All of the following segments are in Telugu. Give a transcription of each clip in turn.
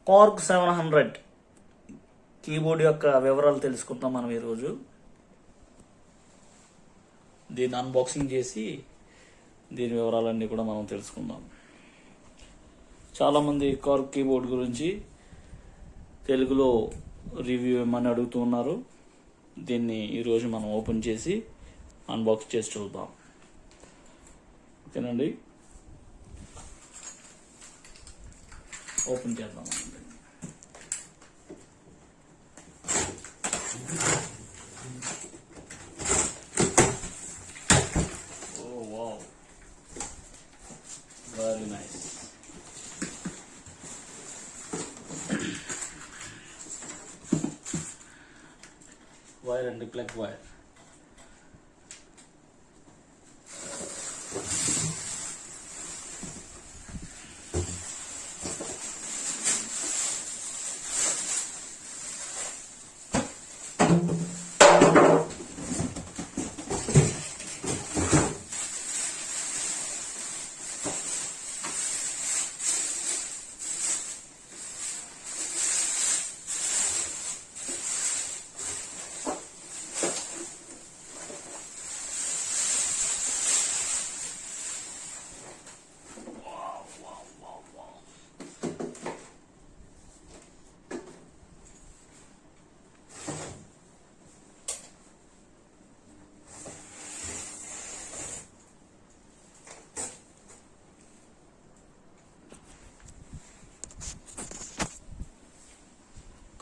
కార్గ్ 700 కీబోర్డ్ యొక్క వివరాలు తెలుసుకుందాం మనం ఈరోజు. దీన్ని అన్బాక్సింగ్ చేసి దీని వివరాలన్నీ కూడా మనం తెలుసుకుందాం. చాలామంది కార్గ్ కీబోర్డ్ గురించి తెలుగులో రివ్యూ ఏమని అడుగుతూ ఉన్నారు. దీన్ని ఈరోజు మనం ఓపెన్ చేసి అన్బాక్స్ చేసి చూద్దాం. ఓకేనండి, ఓపెన్ చేద్దాం. Oh wow, very nice. Wire and plug wire.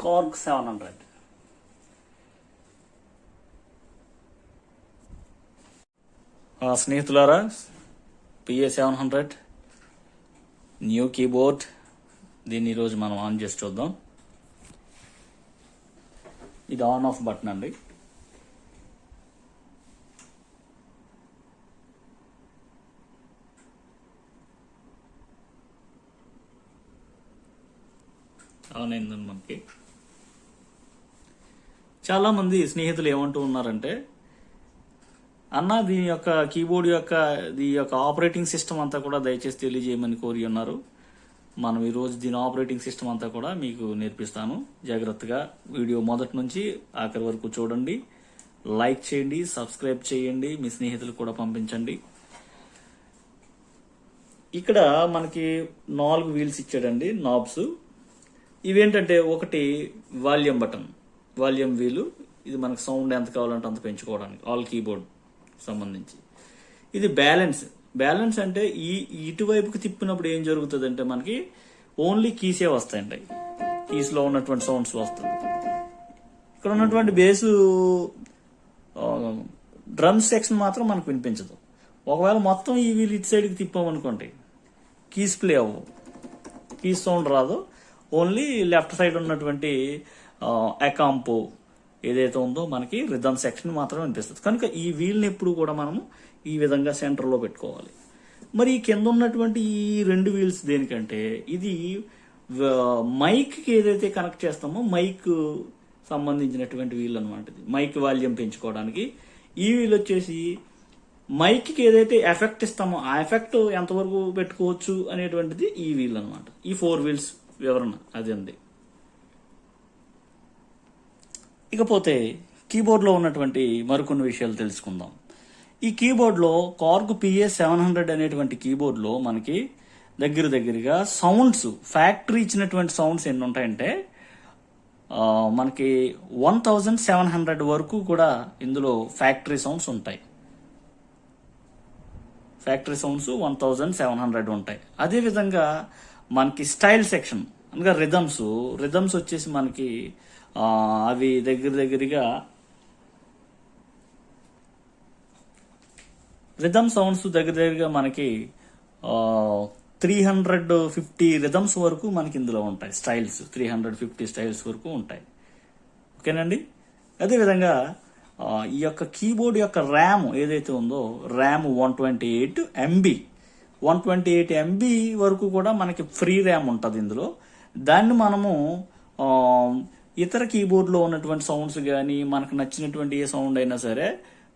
కార్గ్ 700. స్నేహితులారా, PA700 న్యూ కీబోర్డ్. దీన్ని ఈరోజు మనం ఆన్ చేసి చూద్దాం. ఇది ఆన్ ఆఫ్ బటన్ అండి. ఆన్ అయిందండి. మనకి చాలా మంది స్నేహితులు ఏమంటూ ఉన్నారంటే, అన్న దీని యొక్క కీబోర్డ్ యొక్క ఆపరేటింగ్ సిస్టమ్ అంతా కూడా దయచేసి తెలియజేయమని కోరి ఉన్నారు. మనం ఈరోజు దీని ఆపరేటింగ్ సిస్టమ్ అంతా కూడా మీకు నేర్పిస్తాను. జాగ్రత్తగా వీడియో మొదటి నుంచి ఆఖరి వరకు చూడండి. లైక్ చేయండి, సబ్స్క్రైబ్ చేయండి, మీ స్నేహితులు కూడా పంపించండి. ఇక్కడ మనకి 4 వీల్స్ ఇచ్చాడండి, నాబ్స్. ఇవేంటంటే, ఒకటి వాల్యూమ్ బటన్, వాల్యూమ్ వీలు. ఇది మనకు సౌండ్ ఎంత కావాలంటే అంత పెంచుకోవడానికి, ఆల్ కీబోర్డ్ సంబంధించి. ఇది బ్యాలెన్స్ అంటే ఇటువైపుకి తిప్పినప్పుడు ఏం జరుగుతుంది అంటే, మనకి ఓన్లీ కీసే వస్తాయండి. కీస్లో ఉన్నటువంటి సౌండ్స్ వస్తుంది. ఇక్కడ ఉన్నటువంటి బేసు డ్రమ్ సెక్షన్ మాత్రం మనకు వినిపించదు. ఒకవేళ మొత్తం ఈ వీలు ఇటు సైడ్కి తిప్పామనుకోండి, కీస్ ప్లే అవ్వవు, కీస్ సౌండ్ రాదు. ఓన్లీ లెఫ్ట్ సైడ్ ఉన్నటువంటి అకాంపో ఏదైతే ఉందో మనకి రిథమ్ సెక్షన్ మాత్రమే అనిపిస్తుంది. కనుక ఈ వీల్ని ఎప్పుడు కూడా మనము ఈ విధంగా సెంటర్లో పెట్టుకోవాలి. మరి కింద ఉన్నటువంటి ఈ 2 వీల్స్ దేనికంటే, ఇది మైక్కి ఏదైతే కనెక్ట్ చేస్తామో మైక్ సంబంధించినటువంటి వీల్ అనమాట. ఇది మైక్ వాల్యూమ్ పెంచుకోవడానికి. ఈ వీల్ వచ్చేసి మైక్కి ఏదైతే ఎఫెక్ట్ ఇస్తామో ఆ ఎఫెక్ట్ ఎంతవరకు పెట్టుకోవచ్చు అనేటువంటిది ఈ వీల్ అనమాట. ఈ 4 వీల్స్ వివరణ అది ఉంది. ఇకపోతే కీబోర్డ్లో ఉన్నటువంటి మరికొన్ని విషయాలు తెలుసుకుందాం. ఈ కీబోర్డ్లో కార్గ్ PA700 అనేటువంటి కీబోర్డ్లో మనకి దగ్గరగా సౌండ్స్, ఫ్యాక్టరీ ఇచ్చినటువంటి సౌండ్స్ ఎన్ని ఉంటాయంటే, మనకి 1700 వరకు కూడా ఇందులో ఫ్యాక్టరీ సౌండ్స్ ఉంటాయి. ఫ్యాక్టరీ సౌండ్స్ 1700 ఉంటాయి. అదేవిధంగా మనకి స్టైల్ సెక్షన్ అనగా రిథమ్స్ వచ్చేసి మనకి అవి దగ్గరగా రిథమ్ సౌండ్స్ దగ్గరగా మనకి 350 రిథమ్స్ వరకు మనకి ఇందులో ఉంటాయి. స్టైల్స్ 350 స్టైల్స్ వరకు ఉంటాయి. ఓకేనండి. అదేవిధంగా ఈ యొక్క కీబోర్డ్ యొక్క ర్యామ్ ఏదైతే ఉందో, ర్యామ్ 128 MB 128 MB వరకు కూడా మనకి ఫ్రీ ర్యామ్ ఉంటుంది ఇందులో. దాన్ని మనము ఇతర కీబోర్డ్లో ఉన్నటువంటి సౌండ్స్ కానీ మనకు నచ్చినటువంటి ఏ సౌండ్ అయినా సరే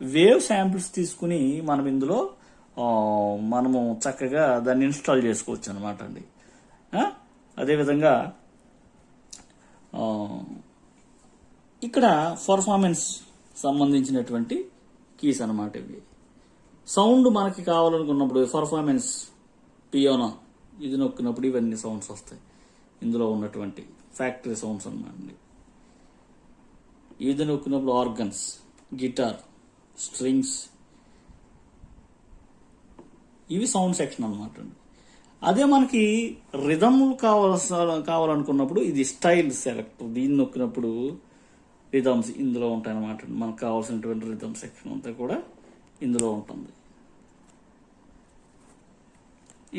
వేవ్ శాంపిల్స్ తీసుకుని మనం ఇందులో మనము చక్కగా దాన్ని ఇన్స్టాల్ చేసుకోవచ్చు అనమాట అండి. అదేవిధంగా ఆ, ఇక్కడ పర్ఫార్మెన్స్ సంబంధించినటువంటి కీస్ అన్నమాట ఇవి. సౌండ్ మనకి కావాలనుకున్నప్పుడు పర్ఫార్మెన్స్ పియానో ఇది నొక్కినప్పుడు ఇవన్నీ సౌండ్స్ వస్తాయి. ఇందులో ఉన్నటువంటి ఫ్యాక్టరీ సౌండ్స్ అన్నమాట. ఇది నొక్కినప్పుడు ఆర్గన్స్, గిటార్, స్ట్రింగ్స్, ఇవి సౌండ్ సెక్షన్ అనమాట. అదే మనకి రిథమ్ కావాలనుకున్నప్పుడు ఇది స్టైల్ సెలెక్ట్. దీన్ని నొక్కినప్పుడు రిథమ్స్ ఇందులో ఉంటాయి అన్నమాట. మనకు కావాల్సినటువంటి రిథమ్ సెక్షన్ అంతా కూడా ఇందులో ఉంటుంది.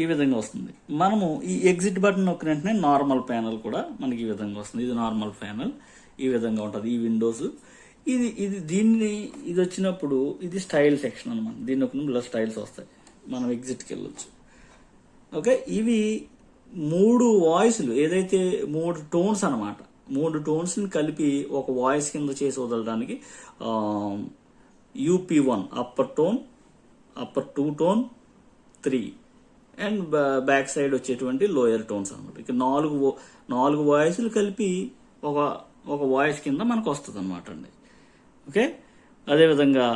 ఈ విధంగా వస్తుంది. మనము ఈ ఎగ్జిట్ బటన్ నొక్కిన వెంటనే నార్మల్ ప్యానల్ కూడా మనకి ఈ విధంగా వస్తుంది. ఇది నార్మల్ ప్యానల్ ఈ విధంగా ఉంటుంది. ఈ విండోస్ ఇది వచ్చినప్పుడు ఇది స్టైల్ సెక్షన్ అనమాట. దీన్ని నొక్కినప్పుడు ఇలా స్టైల్స్ వస్తాయి. మనం ఎగ్జిట్కి వెళ్ళొచ్చు. ఓకే, ఇవి 3 వాయిస్లు, ఏదైతే 3 టోన్స్ అనమాట. 3 టోన్స్ని కలిపి ఒక వాయిస్ కింద చేసి వదలడానికి UP1 upper tone, upper 2 tone, 3 and back side వచ్చేటువంటి లోయర్ టోన్స్ అనమాట. ఇక 4 వాయిస్లు కలిపి ఒక వాయిస్ కింద మనకు వస్తుంది అనమాట అండి. ఓకే, అదేవిధంగా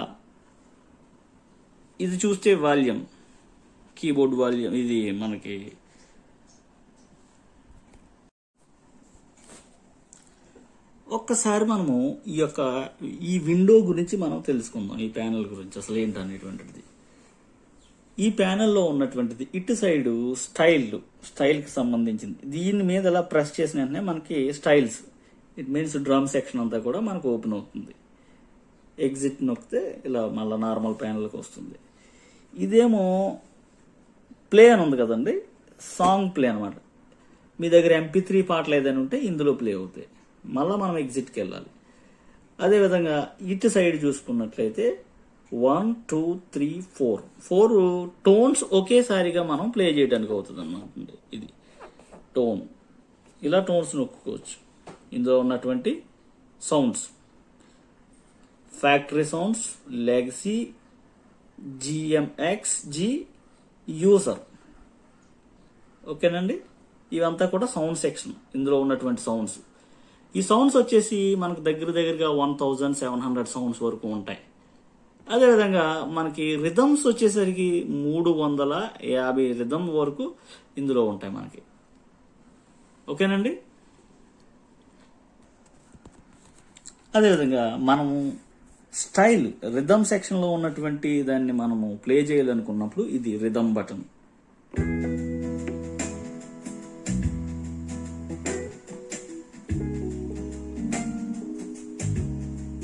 ఇది చూస్తే వాల్యూమ్, కీబోర్డ్ వాల్యూమ్, ఇది మనకి ఒక్కసారి మనము ఈ విండో గురించి మనం తెలుసుకుందాం. ఈ ప్యానెల్ గురించి అసలు ఏంటనేటువంటిది. ఈ ప్యానెల్లో ఉన్నటువంటిది ఇటు సైడ్ స్టైల్కి సంబంధించింది. దీని మీద ఇలా ప్రెస్ చేసిన వెంటనే మనకి styles, it means drum section అంతా కూడా మనకు ఓపెన్ అవుతుంది. ఎగ్జిట్ నొక్కితే ఇలా మళ్ళీ నార్మల్ ప్యానెల్కి వస్తుంది. ఇదేమో ప్లే అని ఉంది కదండి, సాంగ్ ప్లే అనమాట. మీ దగ్గర MP3 పాటలు ఏదైనా ఉంటే ఇందులో ప్లే అవుతాయి. మళ్ళీ మనం ఎగ్జిట్కి వెళ్ళాలి. అదేవిధంగా ఇటు సైడ్ చూసుకున్నట్లయితే 1 2 3 4 టోన్స్ ఒకేసారిగా మనం ప్లే చేయడానికి అవుతుంది అన్నమాట. ఇది టోన్, ఇలా టోన్స్ నొక్కుకోవచ్చు. ఇందులో ఉన్నటువంటి sounds, factory sounds, legacy, GMX, user. ఓకేనండి, ఇవంతా కూడా సౌండ్ సెక్షన్. ఇందులో ఉన్నటువంటి సౌండ్స్, ఈ సౌండ్స్ వచ్చేసి మనకు దగ్గరగా 1700 సౌండ్స్ వరకు ఉంటాయి. అదేవిధంగా మనకి రిథమ్స్ వచ్చేసరికి 350 రిథమ్ వరకు ఇందులో ఉంటాయి మనకి. ఓకేనండి, అదేవిధంగా మనము స్టైల్ రిథమ్ సెక్షన్లో ఉన్నటువంటి దాన్ని మనము ప్లే చేయాలనుకున్నప్పుడు ఇది రిథమ్ బటన్.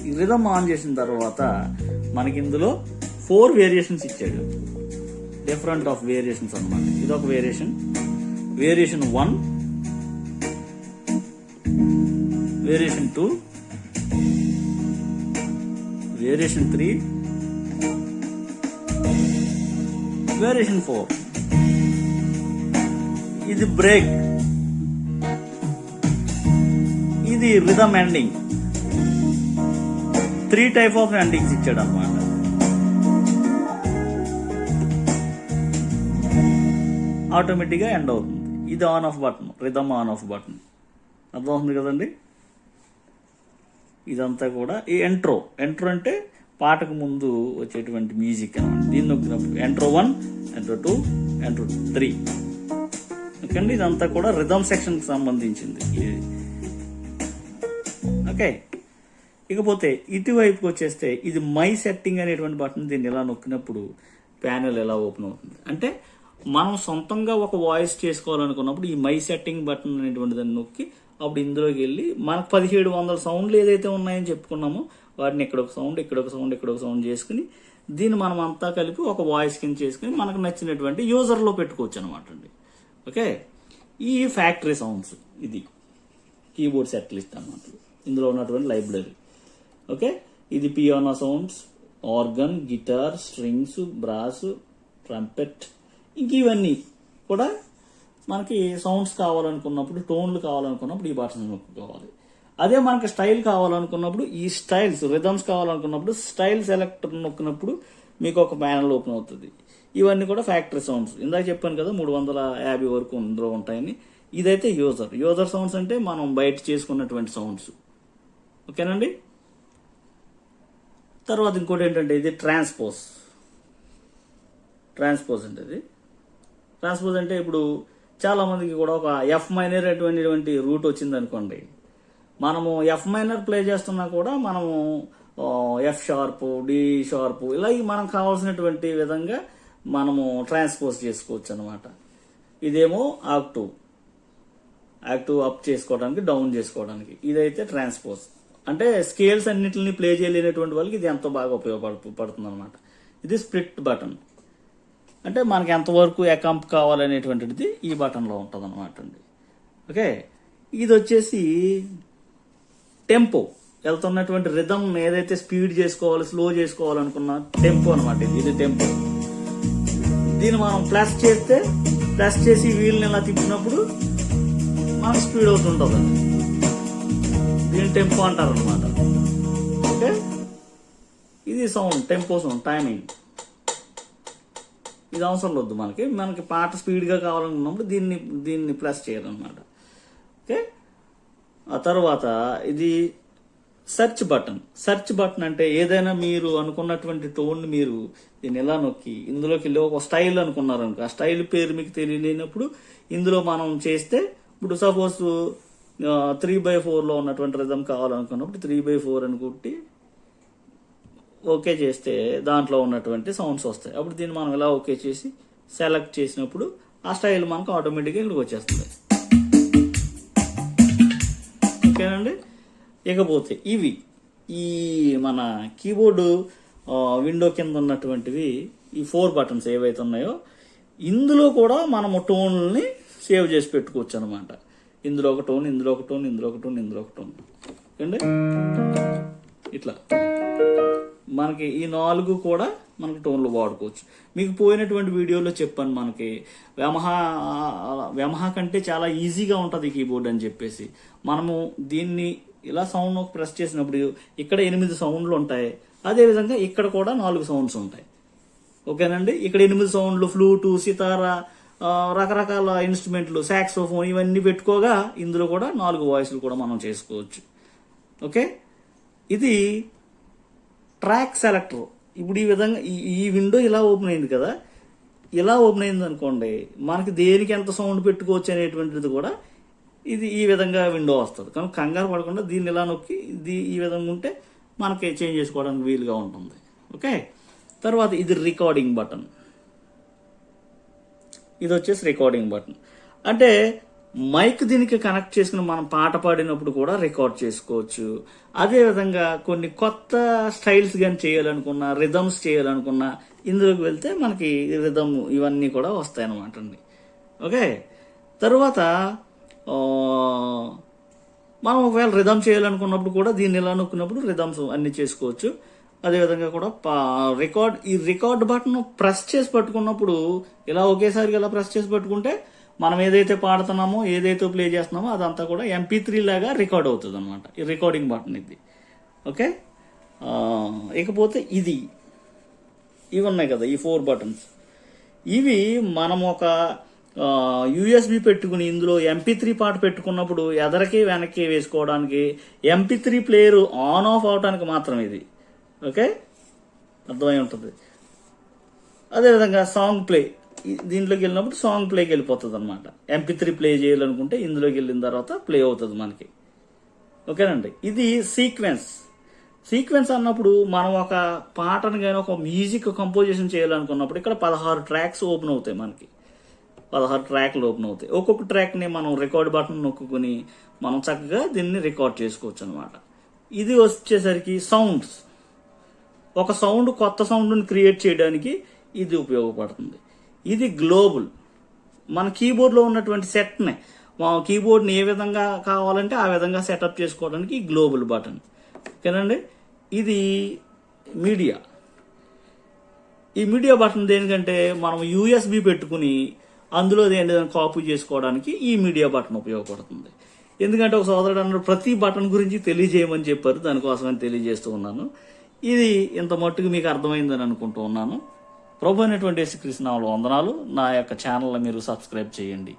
ఈ రిథమ్ ఆన్ చేసిన తర్వాత మనకి ఇందులో 4 వేరియేషన్స్ ఇచ్చాడు. డిఫరెంట్ ఆఫ్ వేరియేషన్స్ అన్నమాట. ఇది ఒక వేరియేషన్ 1, వేరియేషన్ 2, వేరియేషన్ 3, వేరియేషన్ 4. ఇది బ్రేక్, ఇది rhythm ending. 3 type of endings ఇచ్చాడు అనమాట. ఆటోమేటిక్గా ఎండ్ అవుతుంది. ఇది on off button, rhythm on off button. అర్థమవుతుంది కదండి. ఇదంతా కూడా ఈ ఎంట్రో అంటే పాటకు ముందు వచ్చేటువంటి మ్యూజిక్ అనమాట. దీన్ని నొక్కినప్పుడు ఎంట్రో 1, ఎంట్రో 2, ఎంట్రో 3. ఓకే అండి, ఇదంతా కూడా రిథమ్ సెక్షన్కి సంబంధించింది. ఓకే, ఇకపోతే ఇటువైపుకి వచ్చేస్తే ఇది మై సెట్టింగ్ అనేటువంటి బటన్. దీన్ని ఇలా నొక్కినప్పుడు ప్యానెల్ ఎలా ఓపెన్ అవుతుంది అంటే మనం సొంతంగా ఒక వాయిస్ చేసుకోవాలనుకున్నప్పుడు ఈ మై సెట్టింగ్ బటన్ అనేటువంటి దాన్ని నొక్కి అప్పుడు ఇందులోకి వెళ్ళి మనకు 1700 సౌండ్లు ఏదైతే ఉన్నాయని చెప్పుకున్నామో వాటిని ఇక్కడ ఒక సౌండ్, ఇక్కడ ఒక సౌండ్, ఇక్కడ ఒక సౌండ్ చేసుకుని దీన్ని మనం అంతా కలిపి ఒక వాయిస్ కింద చేసుకుని మనకు నచ్చినటువంటి యూజర్లో పెట్టుకోవచ్చు అనమాట అండి. ఓకే, ఈ ఫ్యాక్టరీ సౌండ్స్, ఇది కీబోర్డ్ సెట్ లిస్ట్ అన్నమాట. ఇందులో ఉన్నటువంటి లైబ్రరీ. ఓకే, ఇది piano sounds, organ, guitar, strings, brass, trumpet, ఇంక ఇవన్నీ కూడా మనకి సౌండ్స్ కావాలనుకున్నప్పుడు, టోన్లు కావాలనుకున్నప్పుడు ఈ బటన్ నొక్కుకోవాలి. అదే మనకి స్టైల్ కావాలనుకున్నప్పుడు ఈ స్టైల్స్, రిథమ్స్ కావాలనుకున్నప్పుడు స్టైల్ సెలెక్టర్ నొక్కినప్పుడు మీకు ఒక ప్యానల్ ఓపెన్ అవుతుంది. ఇవన్నీ కూడా ఫ్యాక్టరీ సౌండ్స్. ఇందాక చెప్పాను కదా 350 వరకు ఇందులో ఉంటాయని. ఇదైతే యూజర్ సౌండ్స్ అంటే మనం బయట చేసుకున్నటువంటి సౌండ్స్. ఓకేనండి. తర్వాత ఇంకోటి ఏంటంటే ఇది ట్రాన్స్పోజ్ అంటే ఇది ట్రాన్స్పోజ్ అంటే ఇప్పుడు చాలా మందికి కూడా ఒక ఎఫ్ మైనర్ అటువంటి రూట్ వచ్చింది అనుకోండి, మనము ఎఫ్ మైనర్ ప్లే చేస్తున్నా కూడా మనము ఎఫ్ షార్ప్, డి షార్ప్ ఇలా మనం కావాల్సినటువంటి విధంగా మనము ట్రాన్స్పోజ్ చేసుకోవచ్చు అనమాట. ఇదేమో ఆక్టివ్ అప్ చేసుకోవడానికి, డౌన్ చేసుకోవడానికి. ఇదైతే ట్రాన్స్పోజ్ అంటే స్కేల్స్ అన్నిటిని ప్లే చేయలేనటువంటి వాళ్ళకి ఇది ఎంతో బాగా ఉపయోగపడుతుంది అనమాట. ఇది స్ప్లిట్ బటన్ అంటే మనకి ఎంతవరకు అకంప్ కావాలనేటువంటిది ఈ బటన్లో ఉంటుంది అనమాట అండి. ఓకే, ఇది వచ్చేసి టెంపో, వెళ్తున్నటువంటి రిథమ్ ఏదైతే స్పీడ్ చేసుకోవాలి, స్లో చేసుకోవాలనుకున్న టెంపో అనమాట. ఇది టెంపో. దీన్ని మనం ప్లస్ చేసి వీల్ని ఇలా తిప్పినప్పుడు మనకు స్పీడ్ అవుతుంటుంది. దీన్ని టెంపో అంటారు అనమాట. ఓకే, ఇది సౌండ్, టెంపో సౌండ్, టైమింగ్. ఇది అవసరం వద్దు మనకి పాట స్పీడ్గా కావాలనుకున్నప్పుడు దీన్ని ప్లస్ చేయాలన్నమాట. ఓకే, ఆ తర్వాత ఇది సెర్చ్ బటన్ అంటే ఏదైనా మీరు అనుకున్నటువంటి టోన్ మీరు దీన్ని ఎలా నొక్కి ఇందులోకి వెళ్ళి ఒక స్టైల్ అనుకున్నారు అనుకో, ఆ స్టైల్ పేరు మీకు తెలియలేనప్పుడు ఇందులో మనం చేస్తే, ఇప్పుడు సపోజ్ 3/4లో ఉన్నటువంటి రిథమ్ కావాలనుకున్నప్పుడు 3/4 అని కొట్టి ఓకే చేస్తే దాంట్లో ఉన్నటువంటి సౌండ్స్ వస్తాయి. అప్పుడు దీన్ని మనం ఇలా ఓకే చేసి సెలెక్ట్ చేసినప్పుడు ఆ స్టైల్ మనకు ఆటోమేటిక్గా ఇక్కడికి వచ్చేస్తుంది. ఓకేనండి. ఇకపోతే ఇవి ఈ మన కీబోర్డు విండో కింద ఉన్నటువంటివి ఈ 4 బటన్స్ ఏవైతే ఉన్నాయో ఇందులో కూడా మనము టోన్లని సేవ్ చేసి పెట్టుకోవచ్చు అనమాట. ఇందులో ఒక టోన్, ఇందులో ఒక టోన్, ఇందులో ఒక టోన్, ఇందులో ఒక టోన్. ఓకే, ఇట్లా మనకి ఈ 4 కూడా మనకి టోన్లు వాడుకోవచ్చు. మీకు పోయినటువంటి వీడియోలో చెప్పాను, మనకి యమహా కంటే చాలా ఈజీగా ఉంటుంది ఈ కీబోర్డ్ అని చెప్పేసి. మనము దీన్ని ఇలా సౌండ్ ప్రెస్ చేసినప్పుడు ఇక్కడ 8 సౌండ్లు ఉంటాయి, అదేవిధంగా ఇక్కడ కూడా 4 సౌండ్స్ ఉంటాయి. ఓకేనండి. ఇక్కడ 8 సౌండ్లు, ఫ్లూటు, సితారా, రకరకాల ఇన్స్ట్రుమెంట్లు, సాక్సోఫోన్ ఇవన్నీ పెట్టుకోగా ఇందులో కూడా 4 వాయిస్లు కూడా మనం చేసుకోవచ్చు. ఓకే, ఇది ట్రాక్ సెలెక్టర్. ఇప్పుడు ఈ విధంగా ఈ విండో ఇలా ఓపెన్ అయింది కదా, ఇలా ఓపెన్ అయింది అనుకోండి, మనకి దేనికి ఎంత సౌండ్ పెట్టుకోవచ్చు అనేటువంటిది కూడా ఇది ఈ విధంగా విండో వస్తుంది. కానీ కంగారు పడకుండా దీన్ని ఇలా నొక్కి ఈ విధంగా ఉంటే మనకి చేంజ్ చేసుకోవడానికి వీలుగా ఉంటుంది. ఓకే, తర్వాత ఇది రికార్డింగ్ బటన్. ఇది వచ్చేసి రికార్డింగ్ బటన్ అంటే మైక్ దీనికి కనెక్ట్ చేసుకుని మనం పాట పాడినప్పుడు కూడా రికార్డ్ చేసుకోవచ్చు. అదేవిధంగా కొన్ని కొత్త స్టైల్స్ కానీ చేయాలనుకున్నా, రిథమ్స్ చేయాలనుకున్నా ఇందులోకి వెళ్తే మనకి రిథమ్ ఇవన్నీ కూడా వస్తాయి అన్నమాట అండి. ఓకే, తర్వాత మనం ఒకవేళ రిథమ్ చేయాలనుకున్నప్పుడు కూడా దీన్ని ఇలా నొక్కినప్పుడు రిథమ్స్ అన్ని చేసుకోవచ్చు. అదేవిధంగా కూడా ఈ రికార్డ్ బటన్ ప్రెస్ చేసి పట్టుకున్నప్పుడు ఇలా ఒకేసారి ఇలా ప్రెస్ చేసి పట్టుకుంటే మనం ఏదైతే పాడుతున్నామో, ఏదైతే ప్లే చేస్తున్నామో అదంతా కూడా MP3 లాగా రికార్డ్ అవుతుంది అనమాట. ఈ రికార్డింగ్ బటన్ ఇది. ఓకే, ఇకపోతే ఇవి ఉన్నాయి కదా ఈ 4 బటన్స్. ఇవి మనం ఒక USB పెట్టుకుని ఇందులో MP3 పాట పెట్టుకున్నప్పుడు ఎదరికి వెనక్కి వేసుకోవడానికి, MP3 ప్లేయర్ ఆన్ ఆఫ్ అవడానికి మాత్రం ఇది. ఓకే, అర్థమై ఉంటుంది. అదేవిధంగా సాంగ్ ప్లే, దీంట్లోకి వెళ్ళినప్పుడు సాంగ్ ప్లేకి వెళ్ళిపోతుంది అనమాట. MP3 ప్లే చేయాలనుకుంటే ఇందులోకి వెళ్ళిన తర్వాత ప్లే అవుతుంది మనకి. ఓకేనండి. ఇది సీక్వెన్స్ అన్నప్పుడు మనం ఒక పాటను కానీ ఒక మ్యూజిక్ కంపోజిషన్ చేయాలనుకున్నప్పుడు ఇక్కడ 16 ట్రాక్స్ ఓపెన్ అవుతాయి. మనకి 16 ట్రాక్లు ఓపెన్ అవుతాయి. ఒక్కొక్క ట్రాక్ని మనం రికార్డ్ బటన్ నొక్కుని మనం చక్కగా దీన్ని రికార్డ్ చేసుకోవచ్చు అనమాట. ఇది వచ్చేసరికి సౌండ్స్, ఒక సౌండ్ కొత్త సౌండ్ని క్రియేట్ చేయడానికి ఇది ఉపయోగపడుతుంది. ఇది గ్లోబల్, మన కీబోర్డ్లో ఉన్నటువంటి సెట్ని, మా కీబోర్డ్ని ఏ విధంగా కావాలంటే ఆ విధంగా సెటప్ చేసుకోవడానికి గ్లోబల్ బటన్. ఓకేనండి. ఇది మీడియా. ఈ మీడియా బటన్ దేనికంటే మనం USB పెట్టుకుని అందులో ఏదైనా కాపీ చేసుకోవడానికి ఈ మీడియా బటన్ ఉపయోగపడుతుంది. ఎందుకంటే ఒక సోదరుడు అన్నారు ప్రతి బటన్ గురించి తెలియజేయమని చెప్పారు, దానికోసమని తెలియజేస్తూ ఉన్నాను. ఇది ఇంత మట్టుకు మీకు అర్థమైందని అనుకుంటూ ఉన్నాను. ప్రభు అయినటువంటి యేసుక్రీస్తు నామములో వందనాలు. నా యొక్క ఛానల్ని మీరు సబ్స్క్రైబ్ చేయండి.